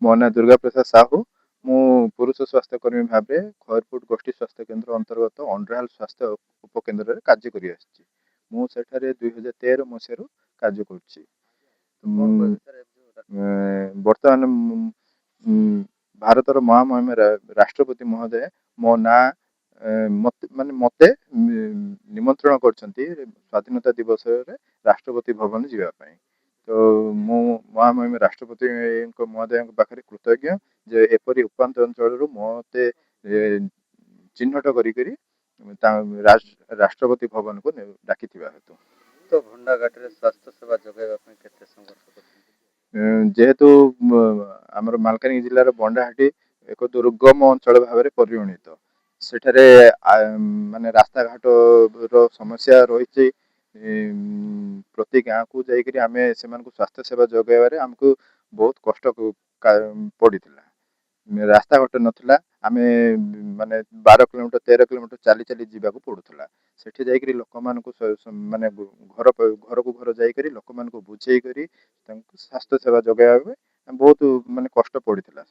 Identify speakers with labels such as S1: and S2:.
S1: ମୋ ନାଁ ଦୁର୍ଗା ପ୍ରସାଦ ସାହୁ। ମୁଁ ପୁରୁଷ ସ୍ୱାସ୍ଥ୍ୟକର୍ମୀ ଭାବେ ଖଇରପୁଟ ଗୋଷ୍ଠୀ ସ୍ୱାସ୍ଥ୍ୟ କେନ୍ଦ୍ର ଅନ୍ତର୍ଗତ ଅଣ୍ଡରାଲ ସ୍ୱାସ୍ଥ୍ୟ ଉପକେନ୍ଦ୍ରରେ କାର୍ଯ୍ୟ କରି ଆସିଛି। ମୁଁ ସେଠାରେ 2013 ମସିହାରୁ କାର୍ଯ୍ୟ କରୁଛି। ବର୍ତ୍ତମାନ ଭାରତର ମହାମହିମ ରାଷ୍ଟ୍ରପତି ମହୋଦୟ ମୋ ନାଁ ମତେ ନିମନ୍ତ୍ରଣ କରିଛନ୍ତି ସ୍ୱାଧୀନତା ଦିବସରେ ରାଷ୍ଟ୍ରପତି ଭବନ ଯିବା ପାଇଁ। ତ ମୁଁ ମହାମହିମ ରାଷ୍ଟ୍ରପତିଙ୍କ ମହୋଦୟଙ୍କ ପାଖରେ କୃତଜ୍ଞ ଯେ ଏପରି ଉପାନ୍ତ ଅଞ୍ଚଳରୁ ମତେ ଚିହ୍ନଟ କରିକରି ରାଷ୍ଟ୍ରପତି ଭବନକୁ ଡାକିଥିବା ହେତୁ।
S2: ତ ଭଣ୍ଡାଘାଟରେ ସ୍ୱାସ୍ଥ୍ୟ ସେବା ଯୋଗାଇବା ପାଇଁ କେତେ ସଂଘର୍ଷ କରୁଛନ୍ତି?
S1: ଯେହେତୁ ଆମର ମାଲକାନଗିରି ଜିଲ୍ଲାର ବଣ୍ଡାହାଟି ଏକ ଦୁର୍ଗମ ଅଞ୍ଚଳ ଭାବରେ ପରିଗଣିତ, ସେଠାରେ ମାନେ ରାସ୍ତାଘାଟର ସମସ୍ୟା ରହିଛି। ପ୍ରତି ଗାଁକୁ ଯାଇକରି ଆମେ ସେମାନଙ୍କୁ ସ୍ୱାସ୍ଥ୍ୟ ସେବା ଯୋଗାଇବାରେ ଆମକୁ ବହୁତ କଷ୍ଟ ପଡ଼ିଥିଲା। ରାସ୍ତାଘାଟ ନଥିଲା, ଆମେ ମାନେ 12 କିଲୋମିଟର 13 କିଲୋମିଟର ଚାଲି ଚାଲି ଯିବାକୁ ପଡୁଥିଲା। ସେଠି ଯାଇକରି ଲୋକମାନଙ୍କୁ ମାନେ ଘରକୁ ଘର ଯାଇକରି ଲୋକମାନଙ୍କୁ ବୁଝେଇ କରି ତାଙ୍କୁ ସ୍ୱାସ୍ଥ୍ୟ ସେବା ଯୋଗାଇବା ପାଇଁ ବହୁତ ମାନେ କଷ୍ଟ ପଡ଼ିଥିଲା।